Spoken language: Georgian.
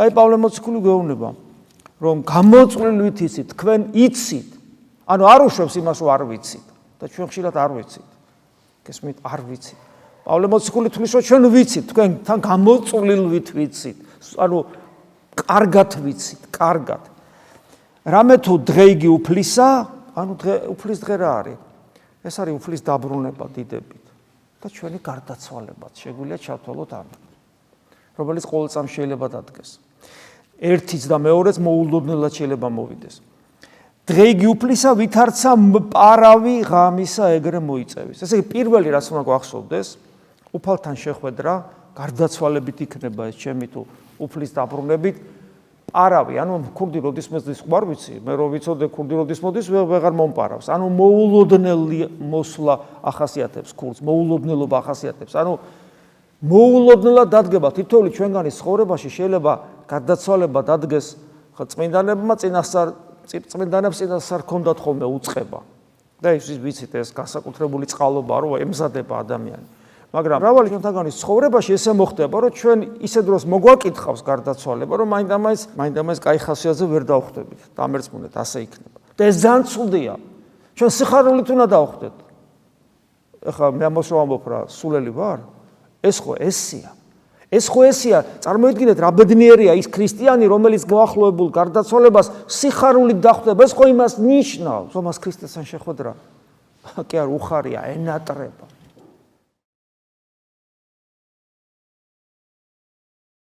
და აი პავლე მოციქული გვეუბნება, რომ გამოწვლილვით იცით, თქვენ იცით. ანუ არ უშვებს იმას, რომ არ ვიცით და ჩვენ ხშირად არ ვიცით. გესმით, არ ვიცით. პავლე მოციქული თვლის, რომ ჩვენ ვიცით, თქვენთან გამოწვლილვით ვიცით. ანუ კარგად ვიცით, კარგად. რამე თუ დღე იგი უფლისა, ანუ უფლის დღე რა არის? ეს არის უფლის დაბრუნება დიდებით და ჩვენი გარდაცვალებაც შეგვიძლია ჩავთვალოთ ამით, რომელიც ყოველ წამს შეიძლება დადგეს. ერთიც და მეორეც მოულოდნელად შეიძლება მოვიდეს. დღე იგი უფლისა, ვითარცა პარავი ღამისა ეგრე მოიწევის. ესე იგი, პირველი რაც უნდა გვახსოვდეს, უფალთან შეხვედრა გარდაცვალებით იქნება ეს ჩემი თუ უფლის დაბრუნებით. პარავი, ანუ ქურდი როდის მოდის, ხარ ვიცი, მე რო ვიცოდე ქურდი როდის მოდის, ვეღარ მომპარავს. ანუ მოულოდნელი მოსვლა ახასიათებს ქურდს, მოულოდნელობა ახასიათებს. ანუ მოულოდნელად დადგება თითოეული ჩვენგანის ცხოვრებაში შეიძლება გარდაცვალება დადგეს წმინდანებმა წმინდანებს წინასწარ ჰქონდათ ხოლმე უწყება. და ის ვიცით ეს განსაკუთრებული წყალობა რო ემზადება ადამიანი. მაგრამ მრავალი ჩვენთაგანის ცხოვრებაში ესე მოხდება, რომ ჩვენ ისე დროს მოგვაკითხავს გარდაცვალება, რომ მაინდა-მაინც კაი ხასიათზე ვერ დავხვდებით. დამერწმუნეთ, ასე იქნება. და ეს ძალიან ცუდია. ჩვენ სიხარულით უნდა დავხვდეთ. ეხლა მე ამას რომ ამბობ რა, სულელი ვარ? ეს ხო ესია. ეს ხო ესია, წარმოიდგინეთ რა ბედნიერია ის ქრისტიანი, რომელიც მოახლოებულ გარდაცვალებას სიხარულით დახვდება. ეს ხო იმას ნიშნავს, რომ მას ქრისტესთან შეხვედრა კი არ უხარია, ენატრება.